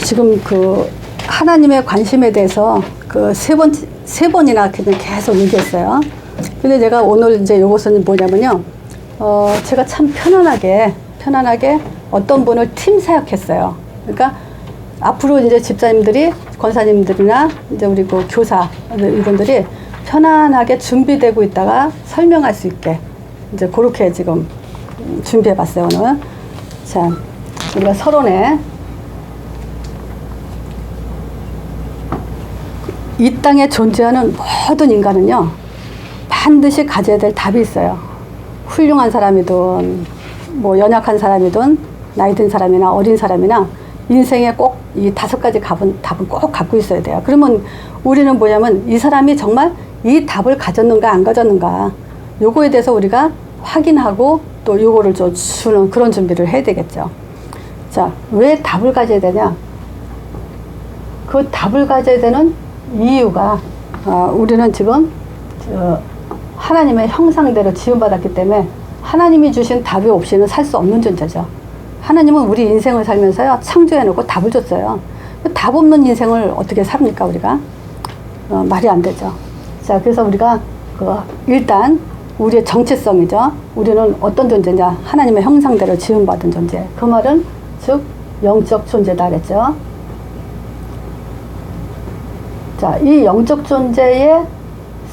지금 그 하나님의 관심에 대해서 그 세 번이나 그냥 계속 얘기했어요. 근데 제가 오늘 이제 요것은 뭐냐면요. 제가 참 편안하게 어떤 분을 팀 사역했어요. 그러니까 앞으로 이제 집사님들이, 권사님들이나 이제 우리 그 교사 이분들이 편안하게 준비되고 있다가 설명할 수 있게 이제 그렇게 지금 준비해 봤어요, 오늘. 자, 우리가 서론에 이 땅에 존재하는 모든 인간은요, 반드시 가져야 될 답이 있어요. 훌륭한 사람이든, 뭐, 연약한 사람이든, 나이 든 사람이나 어린 사람이나, 인생에 꼭 이 5가지 답은 꼭 갖고 있어야 돼요. 그러면 우리는 뭐냐면, 이 사람이 정말 이 답을 가졌는가, 안 가졌는가, 요거에 대해서 우리가 확인하고, 또 요거를 좀 주는 그런 준비를 해야 되겠죠. 자, 왜 답을 가져야 되냐? 그 답을 가져야 되는 이유가, 우리는 지금 하나님의 형상대로 지음받았기 때문에 하나님이 주신 답이 없이는 살 수 없는 존재죠. 하나님은 우리 인생을 살면서요, 창조해놓고 답을 줬어요. 답 없는 인생을 어떻게 삽니까, 우리가? 말이 안 되죠. 자, 그래서 우리가 일단 우리의 정체성이죠. 우리는 어떤 존재냐? 하나님의 형상대로 지음받은 존재. 그 말은 즉 영적 존재다 그랬죠. 자, 이 영적 존재의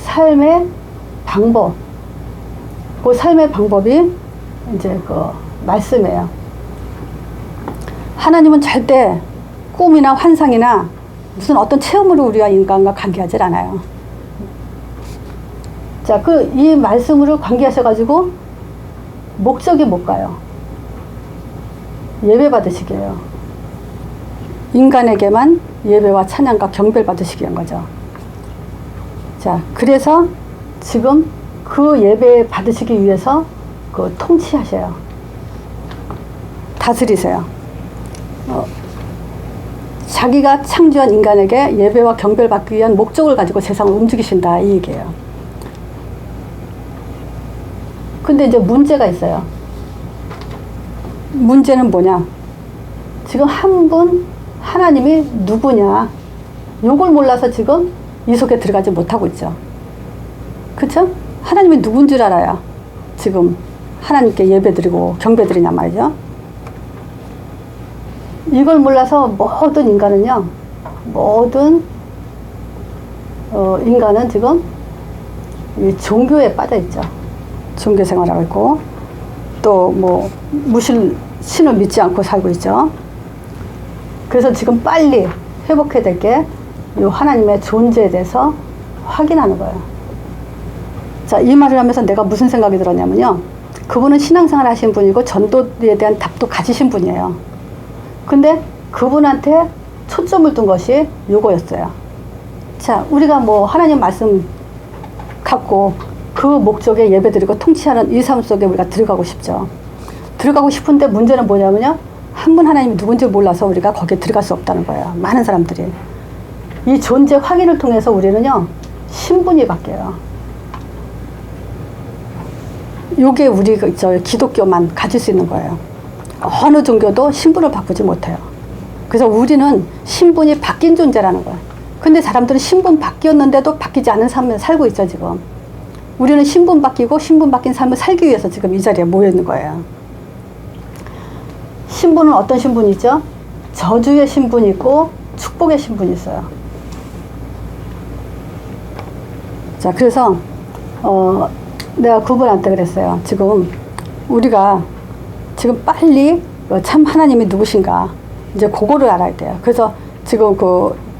삶의 방법, 그 삶의 방법이 이제 그 말씀이에요. 하나님은 절대 꿈이나 환상이나 무슨 어떤 체험으로 우리가 인간과 관계하지 않아요. 자, 이 말씀으로 관계하셔가지고 목적이 뭘까요? 예배 받으시게요. 인간에게만 예배와 찬양과 경배를 받으시기 위한 거죠. 자, 그래서 지금 그 예배 받으시기 위해서 통치하셔요. 다스리세요. 자기가 창조한 인간에게 예배와 경배를 받기 위한 목적을 가지고 세상을 움직이신다, 이 얘기예요. 근데 이제 문제가 있어요. 문제는 뭐냐? 지금 한 분, 하나님이 누구냐? 요걸 몰라서 지금 이 속에 들어가지 못하고 있죠. 그쵸? 하나님이 누군 줄 알아야 지금 하나님께 예배드리고 경배드리냔 말이죠. 이걸 몰라서 모든 인간은요, 인간은 지금 이 종교에 빠져 있죠. 종교 생활하고 있고, 또 뭐 신을 믿지 않고 살고 있죠. 그래서 지금 빨리 회복해야 될 게 이 하나님의 존재에 대해서 확인하는 거예요. 자, 이 말을 하면서 내가 무슨 생각이 들었냐면요, 그분은 신앙생활 하신 분이고 전도에 대한 답도 가지신 분이에요. 근데 그분한테 초점을 둔 것이 요거였어요. 자, 우리가 뭐 하나님 말씀 갖고 그 목적에 예배드리고 통치하는 이 삶 속에 우리가 들어가고 싶죠. 들어가고 싶은데 문제는 뭐냐면요, 한 분 하나님이 누군지 몰라서 우리가 거기에 들어갈 수 없다는 거예요. 많은 사람들이. 이 존재 확인을 통해서 우리는요, 신분이 바뀌어요. 요게 우리 기독교만 가질 수 있는 거예요. 어느 종교도 신분을 바꾸지 못해요. 그래서 우리는 신분이 바뀐 존재라는 거예요. 근데 사람들은 신분 바뀌었는데도 바뀌지 않은 삶을 살고 있죠, 지금. 우리는 신분 바뀌고 신분 바뀐 삶을 살기 위해서 지금 이 자리에 모여 있는 거예요. 신분은 어떤 신분이 있죠? 저주의 신분이 있고 축복의 신분이 있어요. 자, 그래서 내가 그분한테 그랬어요. 지금 우리가 지금 빨리 참 하나님이 누구신가, 이제 그거를 알아야 돼요. 그래서 지금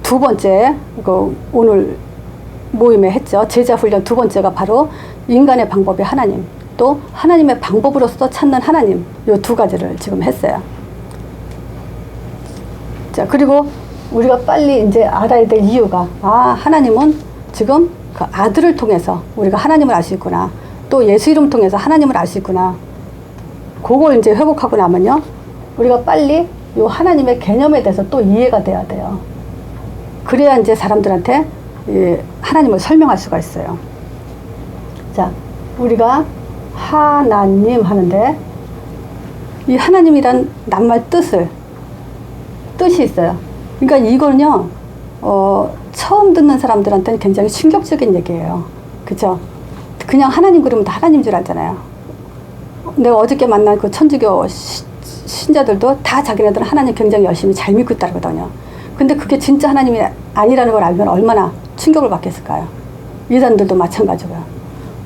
두 번째 오늘 모임에 했죠. 제자 훈련 두 번째가 바로 인간의 방법이 하나님, 또 하나님의 방법으로서 찾는 하나님, 요 두 가지를 지금 했어요. 자, 그리고 우리가 빨리 이제 알아야 될 이유가, 하나님은 지금 그 아들을 통해서 우리가 하나님을 알 수 있구나, 또 예수 이름 통해서 하나님을 알 수 있구나, 그걸 이제 회복하고 나면요, 우리가 빨리 요 하나님의 개념에 대해서 또 이해가 돼야 돼요. 그래야 이제 사람들한테 하나님을 설명할 수가 있어요. 자, 우리가 하나님 하는데, 이 하나님이란 낱말 뜻을 뜻이 있어요. 그러니까 이거는요, 처음 듣는 사람들한테는 굉장히 충격적인 얘기예요. 그쵸? 그냥 하나님 그러면 다 하나님 줄 알잖아요. 내가 어저께 만난 그 천주교 신자들도 다 자기네들은 하나님 굉장히 열심히 잘 믿고 있다거든요. 근데 그게 진짜 하나님이 아니라는 걸 알면 얼마나 충격을 받겠을까요? 이단들도 마찬가지고요.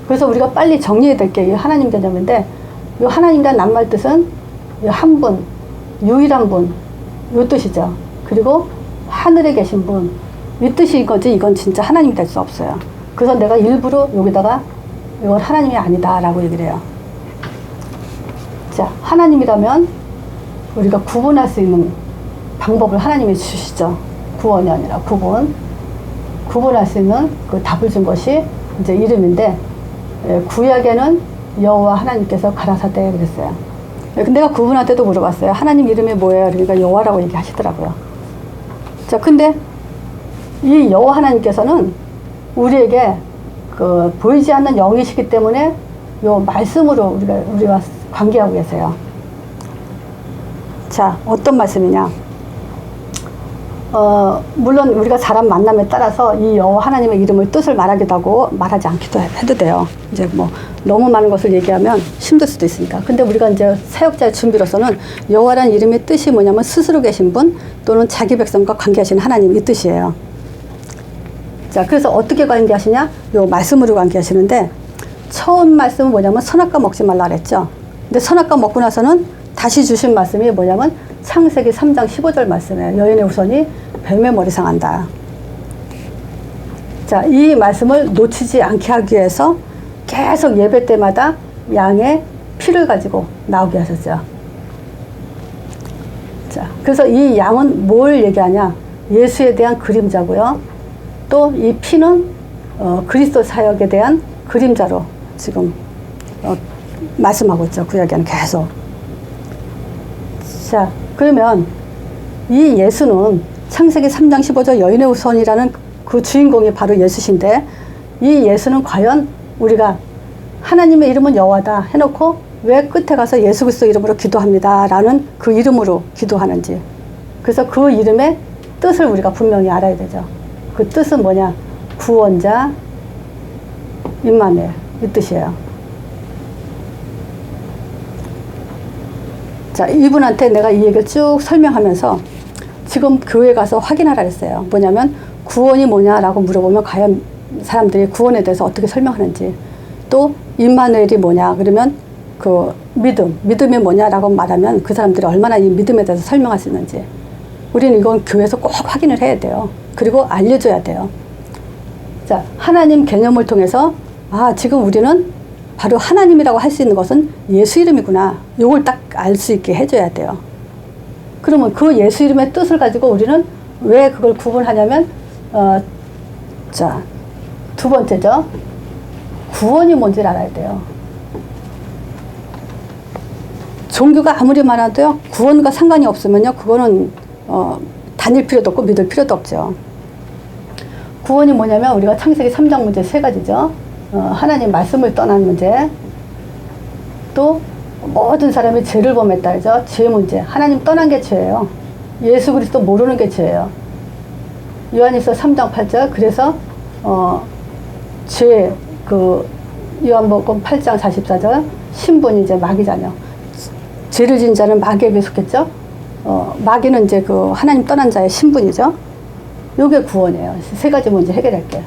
그래서 우리가 빨리 정리해야 될 게 이 하나님 개념인데, 이 하나님이란 낱말 뜻은 한 분, 유일한 분, 이 뜻이죠. 그리고 하늘에 계신 분, 이 뜻인 거지 이건 진짜 하나님이 될 수 없어요. 그래서 내가 일부러 여기다가 이건 하나님이 아니다라고 얘기를 해요. 자, 하나님이라면 우리가 구분할 수 있는 방법을 하나님이 주시죠. 구원이 아니라 구분할 수 있는 그 답을 준 것이 이제 이름인데, 구약에는 여호와 하나님께서 가라사대 그랬어요. 근데 내가 그분할 때도 물어봤어요. 하나님 이름이 뭐예요? 그러니까 여호와라고 얘기하시더라고요. 자, 근데 이 여호와 하나님께서는 우리에게 그 보이지 않는 영이시기 때문에 요 말씀으로 우리가 관계하고 계세요. 자, 어떤 말씀이냐? 물론 우리가 사람 만남에 따라서 이 여호와 하나님의 이름을 뜻을 말하기도 하고 말하지 않기도 해도 돼요. 이제 뭐 너무 많은 것을 얘기하면 힘들 수도 있으니까. 근데 우리가 이제 사역자의 준비로서는 여호와라는 이름의 뜻이 뭐냐면 스스로 계신 분 또는 자기 백성과 관계하시는 하나님, 이 뜻이에요. 자, 그래서 어떻게 관계하시냐? 요 말씀으로 관계하시는데, 처음 말씀은 뭐냐면 선악과 먹지 말라 그랬죠. 근데 선악과 먹고 나서는 다시 주신 말씀이 뭐냐면 창세기 3장 15절 말씀이에요. 여인의 후손이 뱀의 머리 상한다. 자, 이 말씀을 놓치지 않게 하기 위해서 계속 예배 때마다 양의 피를 가지고 나오게 하셨어요. 자, 그래서 이 양은 뭘 얘기하냐? 예수에 대한 그림자고요. 또 이 피는 그리스도 사역에 대한 그림자로 지금 말씀하고 있죠. 구약에는 계속. 자, 그러면 이 예수는 창세기 3장 15절 여인의 후손이라는 그 주인공이 바로 예수신데, 이 예수는 과연 우리가 하나님의 이름은 여호와다 해놓고 왜 끝에 가서 예수 그리스도 이름으로 기도합니다 라는 그 이름으로 기도하는지, 그래서 그 이름의 뜻을 우리가 분명히 알아야 되죠. 그 뜻은 뭐냐? 구원자 임마누엘, 이 뜻이에요. 자, 이분한테 내가 이 얘기를 쭉 설명하면서 지금 교회 가서 확인하라 했어요. 뭐냐면 구원이 뭐냐라고 물어보면 과연 사람들이 구원에 대해서 어떻게 설명하는지, 또 임마누엘이 뭐냐 그러면 그 믿음이 뭐냐라고 말하면 그 사람들이 얼마나 이 믿음에 대해서 설명할 수 있는지, 우리는 이건 교회에서 꼭 확인을 해야 돼요. 그리고 알려줘야 돼요. 자, 하나님 개념을 통해서 지금 우리는 바로 하나님이라고 할 수 있는 것은 예수 이름이구나, 이걸 딱 알 수 있게 해줘야 돼요. 그러면 그 예수 이름의 뜻을 가지고 우리는 왜 그걸 구분하냐면, 자, 두 번째죠. 구원이 뭔지를 알아야 돼요. 종교가 아무리 많아도요, 구원과 상관이 없으면요, 그거는 다닐 필요도 없고 믿을 필요도 없죠. 구원이 뭐냐면 우리가 창세기 3장 문제 세 가지죠. 하나님 말씀을 떠난 문제, 또 모든 사람이 죄를 범했다 그죠. 죄 문제, 하나님 떠난 게 죄예요. 예수 그리스도 모르는 게 죄예요. 요한일서 3장 8절, 그래서 죄, 요한복음 8장 44절, 신분이 이제 마귀 자녀, 죄를 지은 자는 마귀에게 속했죠. 마귀는 이제 그 하나님 떠난 자의 신분이죠. 요게 구원이에요. 세 가지 문제 해결할게요.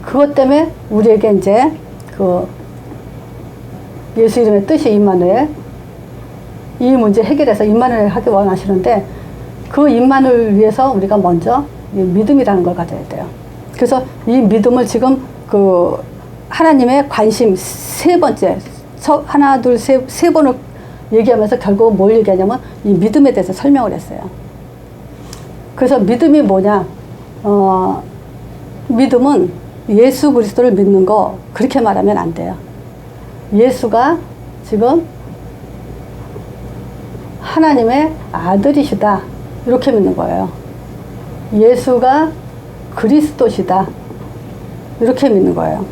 그것 때문에 우리에게 이제 그 예수 이름의 뜻이 임마누엘, 이 문제 해결해서 임마누엘 하기 원하시는데, 그 임마누엘을 위해서 우리가 먼저 이 믿음이라는 걸 가져야 돼요. 그래서 이 믿음을 지금 그 하나님의 관심 세 번째, 하나 둘 세 번을 얘기하면서 결국 뭘 얘기하냐면 이 믿음에 대해서 설명을 했어요. 그래서 믿음이 뭐냐? 믿음은 예수 그리스도를 믿는 거, 그렇게 말하면 안 돼요. 예수가 지금 하나님의 아들이시다, 이렇게 믿는 거예요. 예수가 그리스도시다, 이렇게 믿는 거예요.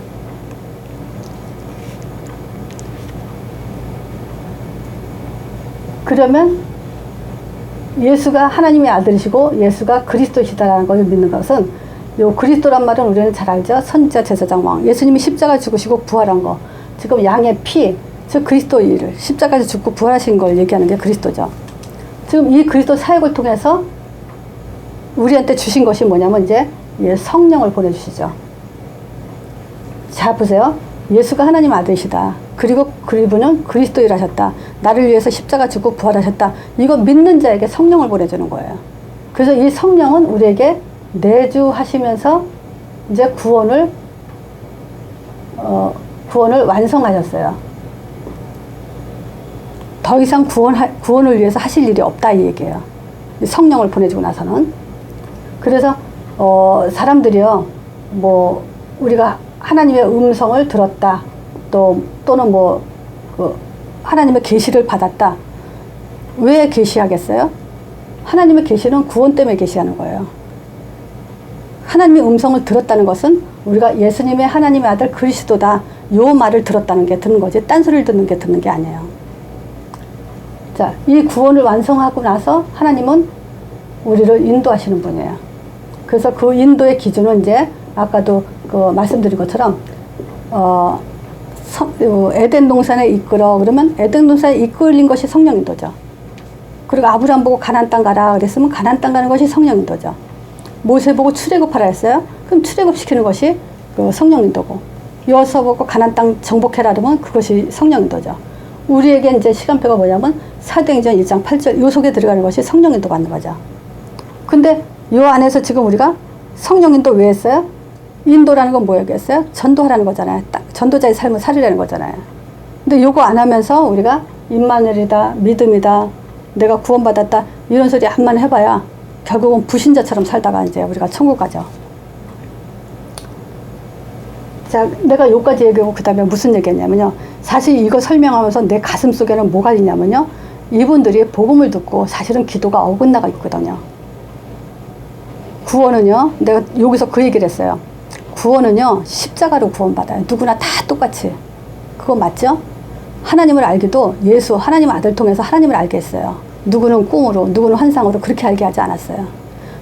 그러면 예수가 하나님의 아들이시고 예수가 그리스도시다라는 것을 믿는 것은, 요 그리스도란 말은 우리는 잘 알죠. 선지자, 제사장, 왕. 예수님이 십자가 죽으시고 부활한 거. 지금 양의 피, 즉 그리스도의 일을 십자가에서 죽고 부활하신 걸 얘기하는 게 그리스도죠. 지금 이 그리스도 사역을 통해서 우리한테 주신 것이 뭐냐면 이제 성령을 보내주시죠. 자, 보세요. 예수가 하나님 아들이시다. 그리고 그분은 그리스도 일하셨다. 나를 위해서 십자가 죽고 부활하셨다. 이거 믿는 자에게 성령을 보내주는 거예요. 그래서 이 성령은 우리에게 내주하시면서 이제 구원을 완성하셨어요. 더 이상 구원을 위해서 하실 일이 없다 이 얘기예요. 성령을 보내주고 나서는. 그래서 사람들이요, 뭐 우리가 하나님의 음성을 들었다, 또는 하나님의 계시를 받았다. 왜 계시하겠어요? 하나님의 계시는 구원 때문에 계시하는 거예요. 하나님의 음성을 들었다는 것은 우리가 예수님의 하나님의 아들 그리스도다, 요 말을 들었다는 게 듣는 거지, 딴소리를 듣는 게 듣는 게 아니에요. 자, 이 구원을 완성하고 나서 하나님은 우리를 인도하시는 분이에요. 그래서 그 인도의 기준은 이제 아까도 말씀드린 것처럼 에덴 동산에 이끌어, 그러면 에덴 동산에 이끌린 것이 성령 인도죠. 그리고 아브라함 보고 가나안 땅 가라 그랬으면 가나안 땅 가는 것이 성령 인도죠. 모세 보고 출애굽하라 했어요. 그럼 출애굽시키는 것이 그 성령 인도고, 여호수아 보고 가나안 땅 정복해라 그러면 그것이 성령 인도죠. 우리에게 이제 시간표가 뭐냐면 사도행전 1장 8절 요 속에 들어가는 것이 성령 인도 받는 거죠. 근데 요 안에서 지금 우리가 성령 인도 왜 했어요? 인도라는 건 뭐였겠어요? 전도하라는 거잖아요. 딱 전도자의 삶을 살리라는 거잖아요. 근데 요거 안 하면서 우리가 임마누엘이다, 믿음이다, 내가 구원받았다 이런 소리 한번 해봐야 결국은 불신자처럼 살다가 이제 우리가 천국 가죠. 자, 내가 요까지 얘기하고 그 다음에 무슨 얘기했냐면요. 사실 이거 설명하면서 내 가슴 속에는 뭐가 있냐면요. 이분들이 복음을 듣고 사실은 기도가 어긋나가 있거든요. 구원은요, 내가 여기서 그 얘기를 했어요. 구원은요, 십자가로 구원받아요. 누구나 다 똑같이. 그거 맞죠? 하나님을 알기도 예수, 하나님 아들 통해서 하나님을 알게 했어요. 누구는 꿈으로, 누구는 환상으로 그렇게 알게 하지 않았어요.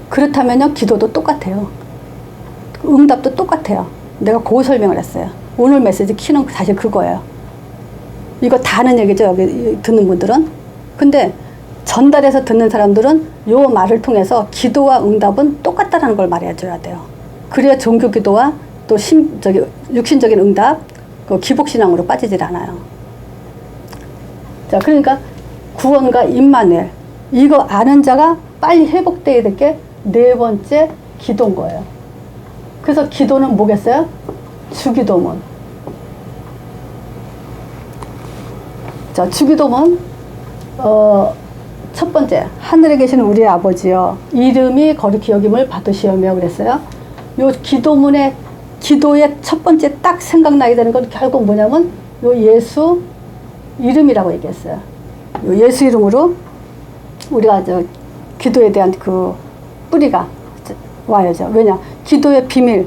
그렇다면요, 기도도 똑같아요. 응답도 똑같아요. 내가 그 설명을 했어요. 오늘 메시지 키는 사실 그거예요. 이거 다 아는 얘기죠, 여기 듣는 분들은. 근데 전달해서 듣는 사람들은 요 말을 통해서 기도와 응답은 똑같다는 걸 말해줘야 돼요. 그래야 종교 기도와 또 육신적인 응답, 그 기복신앙으로 빠지질 않아요. 자, 그러니까 구원과 임마누엘, 이거 아는 자가 빨리 회복돼야 될 게 네 번째 기도인 거예요. 그래서 기도는 뭐겠어요? 주기도문. 자, 주기도문, 첫 번째, 하늘에 계신 우리 아버지여, 이름이 거룩히 여김을 받으시오며 그랬어요. 요 기도의 첫 번째 딱 생각나게 되는 건 결국 뭐냐면, 요 예수 이름이라고 얘기했어요. 요 예수 이름으로 우리가 기도에 대한 그 뿌리가 와야죠. 왜냐? 기도의 비밀도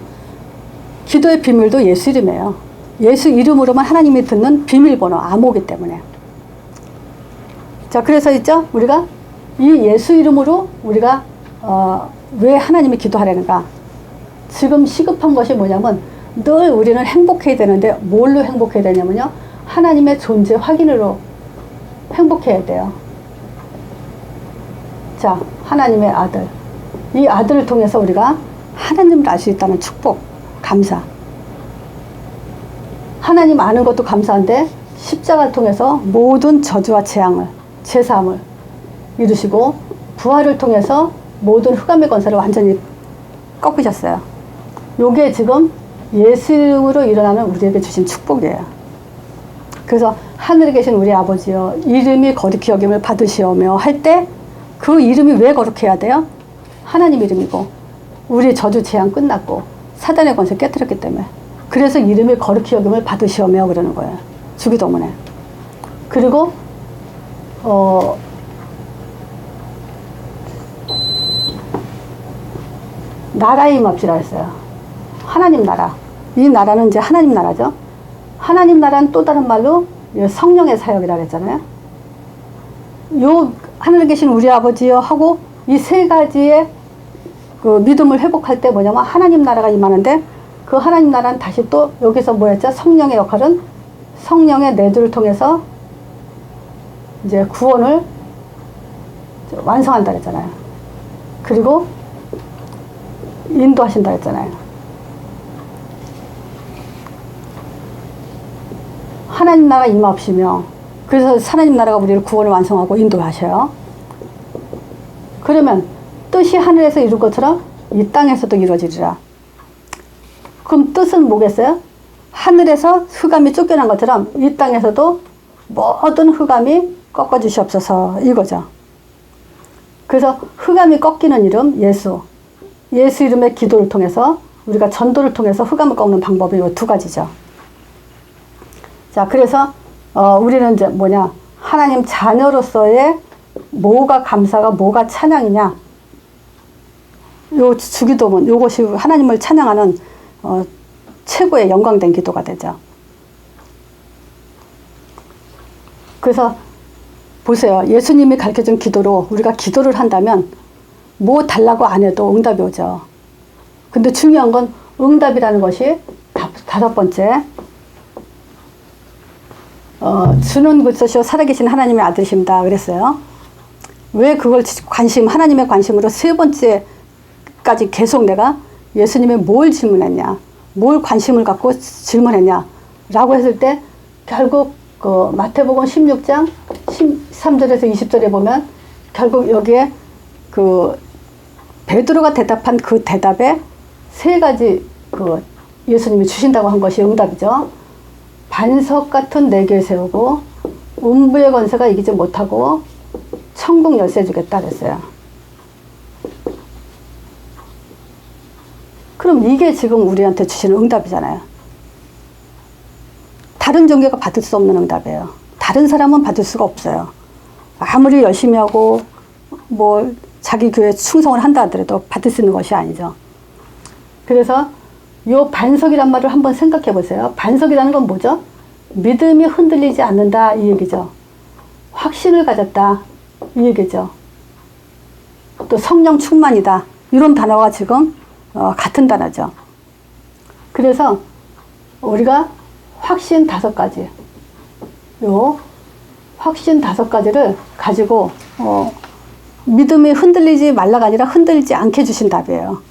예수 이름이에요. 예수 이름으로만 하나님이 듣는 비밀번호, 암호기 때문에. 자, 그래서 있죠? 우리가 이 예수 이름으로 우리가 왜 하나님이 기도하려는가? 지금 시급한 것이 뭐냐면 늘 우리는 행복해야 되는데 뭘로 행복해야 되냐면요. 하나님의 존재 확인으로 행복해야 돼요. 자, 하나님의 아들. 이 아들을 통해서 우리가 하나님을 알 수 있다는 축복, 감사. 하나님 아는 것도 감사한데 십자가를 통해서 모든 저주와 재앙을, 제사함을 이루시고 부활을 통해서 모든 흑암의 권세를 완전히 꺾으셨어요. 요게 지금 예수 이름으로 일어나는 우리에게 주신 축복이에요. 그래서 하늘에 계신 우리 아버지여, 이름이 거룩히 여김을 받으시오며 할 때 그 이름이 왜 거룩해야 돼요? 하나님 이름이고 우리 저주 재앙 끝났고 사단의 권세 깨뜨렸기 때문에. 그래서 이름이 거룩히 여김을 받으시오며 그러는 거예요. 주기도문에. 그리고 나라에 임합시라 했어요. 하나님 나라. 이 나라는 이제 하나님 나라죠. 하나님 나라는 또 다른 말로 성령의 사역이라고 했잖아요. 요 하늘에 계신 우리 아버지여 하고 이 세 가지의 그 믿음을 회복할 때 뭐냐면 하나님 나라가 임하는데, 그 하나님 나라는 다시 또 여기서 뭐였죠? 성령의 역할은 성령의 내주를 통해서 이제 구원을 완성한다 그랬잖아요. 그리고 인도하신다 그랬잖아요. 하나님 나라 임하시며, 그래서 하나님 나라가 우리를 구원을 완성하고 인도하셔요. 그러면 뜻이 하늘에서 이룬 것처럼 이 땅에서도 이루어지리라. 그럼 뜻은 뭐겠어요? 하늘에서 흑암이 쫓겨난 것처럼 이 땅에서도 모든 흑암이 꺾어주시옵소서, 이거죠. 그래서 흑암이 꺾이는 이름 예수, 예수 이름의 기도를 통해서 우리가 전도를 통해서 흑암을 꺾는 방법이 이 두 가지죠. 자, 그래서 우리는 이제 뭐냐, 하나님 자녀로서의 뭐가 감사가 뭐가 찬양이냐, 요 주기도문, 요것이 하나님을 찬양하는 최고의 영광된 기도가 되죠. 그래서 보세요. 예수님이 가르쳐준 기도로 우리가 기도를 한다면 뭐 달라고 안 해도 응답이 오죠. 근데 중요한 건 응답이라는 것이 다섯 번째, 주는 그리스도시요 살아계신 하나님의 아들이십니다 그랬어요. 왜 그걸 하나님의 관심으로 세 번째까지 계속 내가 예수님이 뭘 질문했냐, 뭘 관심을 갖고 질문했냐 라고 했을 때, 결국 그 마태복음 16장 13절에서 20절에 보면 결국 여기에 그 베드로가 대답한 그 대답에 세 가지 그 예수님이 주신다고 한 것이 응답이죠. 반석 같은 내게 세우고 음부의 권세가 이기지 못하고 천국 열쇠 주겠다 그랬어요. 그럼 이게 지금 우리한테 주시는 응답이잖아요. 다른 종교가 받을 수 없는 응답이에요. 다른 사람은 받을 수가 없어요. 아무리 열심히 하고 뭐 자기 교회에 충성을 한다 하더라도 받을 수 있는 것이 아니죠. 그래서 요 반석이란 말을 한번 생각해 보세요. 반석이라는 건 뭐죠? 믿음이 흔들리지 않는다, 이 얘기죠. 확신을 가졌다, 이 얘기죠. 또 성령 충만이다, 이런 단어가 지금 같은 단어죠. 그래서 우리가 확신 5가지, 요 확신 5가지를 가지고 믿음이 흔들리지 말라가 아니라 흔들리지 않게 주신 답이에요.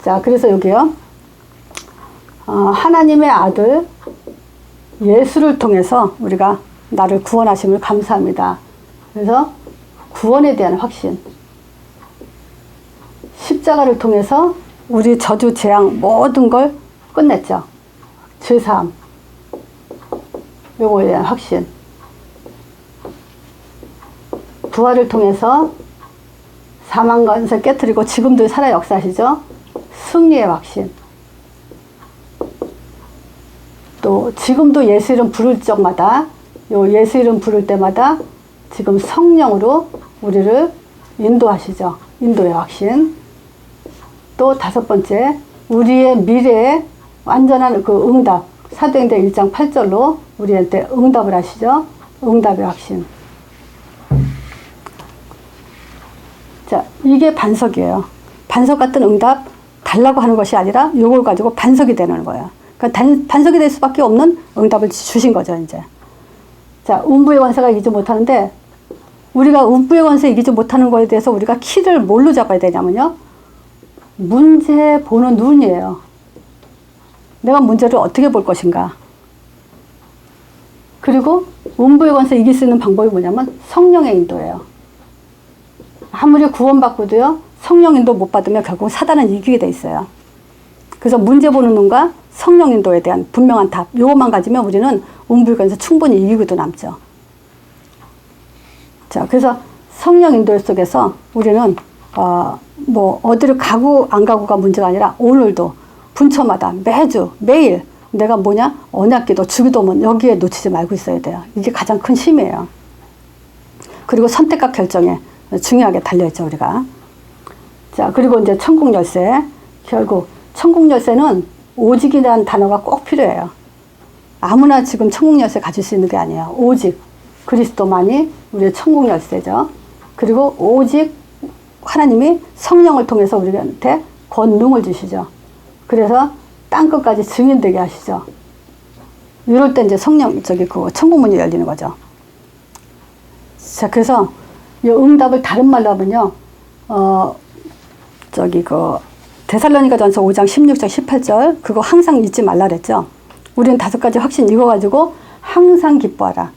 자, 그래서 여기요, 하나님의 아들 예수를 통해서 우리가 나를 구원하심을 감사합니다. 그래서 구원에 대한 확신, 십자가를 통해서 우리 저주 재앙 모든 걸 끝냈죠. 죄사함, 요거에 대한 확신, 부활을 통해서 사망 권세 깨뜨리고 지금도 살아 역사하시죠. 승리의 확신, 또 지금도 예수 이름 부를 적마다, 요 예수 이름 부를 때마다 지금 성령으로 우리를 인도하시죠. 인도의 확신. 또 5번째, 우리의 미래에 완전한 그 응답, 사도행전 1장 8절로 우리한테 응답을 하시죠. 응답의 확신. 자, 이게 반석이에요. 반석 같은 응답 달라고 하는 것이 아니라 요걸 가지고 반석이 되는 거예요. 그러니까 반석이 될 수밖에 없는 응답을 주신 거죠, 이제. 자, 음부의 권세가 이기지 못하는데, 우리가 음부의 권세 이기지 못하는 거에 대해서 우리가 키를 뭘로 잡아야 되냐면요, 문제 보는 눈이에요. 내가 문제를 어떻게 볼 것인가. 그리고 음부의 권세 이길 수 있는 방법이 뭐냐면 성령의 인도예요. 아무리 구원받고도요, 성령 인도 못 받으면 결국 사단은 이기게 돼 있어요. 그래서 문제 보는 눈과 성령 인도에 대한 분명한 답, 요것만 가지면 우리는 음부의 권세 충분히 이기고도 남죠. 자, 그래서 성령 인도 속에서 우리는 뭐 어디를 가고 안 가고가 문제가 아니라 오늘도 분초마다 매주 매일 내가 뭐냐, 언약기도 주기도문 여기에 놓치지 말고 있어야 돼요. 이게 가장 큰 힘이에요. 그리고 선택과 결정에 중요하게 달려있죠, 우리가. 자, 그리고 이제 천국 열쇠. 결국 천국 열쇠는 오직이라는 단어가 꼭 필요해요. 아무나 지금 천국 열쇠 가질 수 있는 게 아니에요. 오직, 그리스도만이 우리의 천국 열쇠죠. 그리고 오직 하나님이 성령을 통해서 우리한테 권능을 주시죠. 그래서 땅끝까지 증인되게 하시죠. 이럴 때 이제 그 천국문이 열리는 거죠. 자, 그래서 이 응답을 다른 말로 하면요, 데살로니가전서 5장 16절 18절 그거 항상 잊지 말라 그랬죠. 우리는 5가지 확신 읽어가지고 항상 기뻐하라.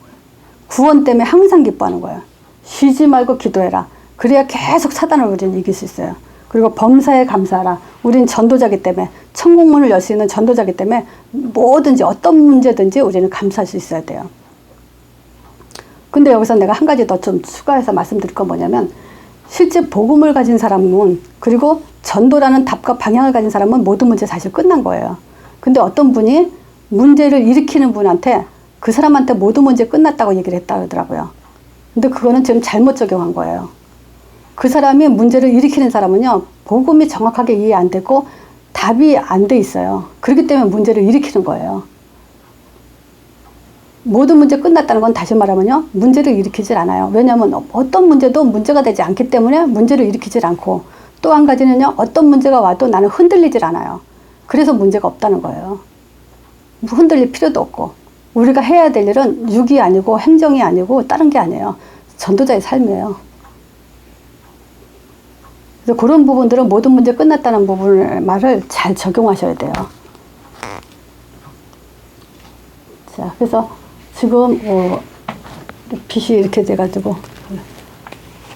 구원 때문에 항상 기뻐하는 거예요. 쉬지 말고 기도해라. 그래야 계속 사단을 우리는 이길 수 있어요. 그리고 범사에 감사하라. 우린 전도자기 때문에, 천국문을 열 수 있는 전도자기 때문에 뭐든지 어떤 문제든지 우리는 감사할 수 있어야 돼요. 근데 여기서 내가 한 가지 더 좀 추가해서 말씀드릴 건 뭐냐면, 실제 복음을 가진 사람은, 그리고 전도라는 답과 방향을 가진 사람은 모든 문제 사실 끝난 거예요. 근데 어떤 분이 문제를 일으키는 분한테 그 사람한테 모든 문제 끝났다고 얘기를 했다 그러더라고요. 근데 그거는 지금 잘못 적용한 거예요. 그 사람이 문제를 일으키는 사람은요, 복음이 정확하게 이해 안 되고 답이 안 돼 있어요. 그렇기 때문에 문제를 일으키는 거예요. 모든 문제 끝났다는 건 다시 말하면요, 문제를 일으키질 않아요. 왜냐하면 어떤 문제도 문제가 되지 않기 때문에 문제를 일으키질 않고, 또 한 가지는요, 어떤 문제가 와도 나는 흔들리질 않아요. 그래서 문제가 없다는 거예요. 흔들릴 필요도 없고, 우리가 해야 될 일은 육이 아니고 행정이 아니고 다른 게 아니에요. 전도자의 삶이에요. 그래서 그런 부분들은 모든 문제 끝났다는 부분을 말을 잘 적용하셔야 돼요. 자, 그래서 지금 빛이 이렇게 돼가지고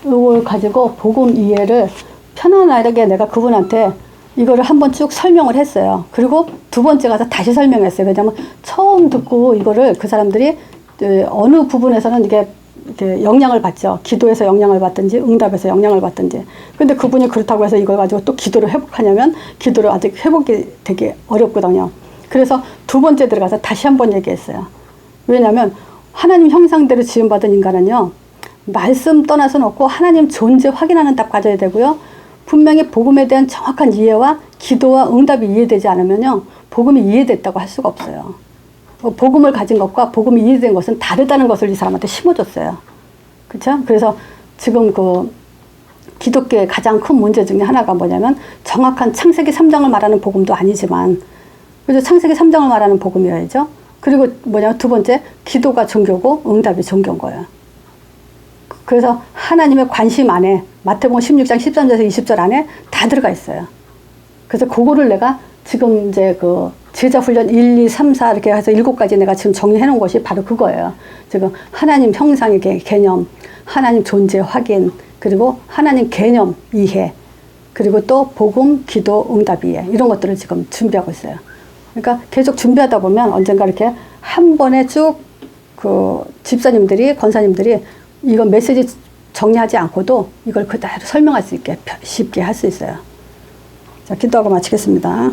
이걸 가지고 복음 이해를 편안하게 내가 그분한테 이거를 한번 쭉 설명을 했어요. 그리고 2번째 가서 다시 설명했어요. 왜냐하면 처음 듣고 이거를 그 사람들이 어느 부분에서는 이게 영향을 받죠. 기도에서 영향을 받든지 응답에서 영향을 받든지. 근데 그분이 그렇다고 해서 이걸 가지고 또 기도를 회복하냐면 기도를 아직 회복이 되게 어렵거든요. 그래서 2번째 들어가서 다시 한번 얘기했어요. 왜냐하면 하나님 형상대로 지음받은 인간은요, 말씀 떠나서는 없고 하나님 존재 확인하는 답 가져야 되고요, 분명히 복음에 대한 정확한 이해와 기도와 응답이 이해되지 않으면요, 복음이 이해됐다고 할 수가 없어요. 복음을 가진 것과 복음이 이해된 것은 다르다는 것을 이 사람한테 심어줬어요. 그렇죠? 그래서 지금 그 기독교의 가장 큰 문제 중에 하나가 뭐냐면, 정확한 창세기 3장을 말하는 복음도 아니지만, 그래서 창세기 3장을 말하는 복음이어야죠. 그리고 뭐냐면 2번째, 기도가 종교고 응답이 종교인 거예요. 그래서 하나님의 관심 안에 마태복음 16장 13절에서 20절 안에 다 들어가 있어요. 그래서 그거를 내가 지금 이제 그 제자 훈련 1, 2, 3, 4 이렇게 해서 7가지 내가 지금 정리해 놓은 것이 바로 그거예요. 지금 하나님 형상의 개념, 하나님 존재 확인, 그리고 하나님 개념 이해, 그리고 또 복음, 기도, 응답 이해, 이런 것들을 지금 준비하고 있어요. 그러니까 계속 준비하다 보면 언젠가 이렇게 한 번에 쭉 그 집사님들이, 권사님들이 이건 메시지 정리하지 않고도 이걸 그대로 설명할 수 있게 쉽게 할 수 있어요. 자, 기도하고 마치겠습니다.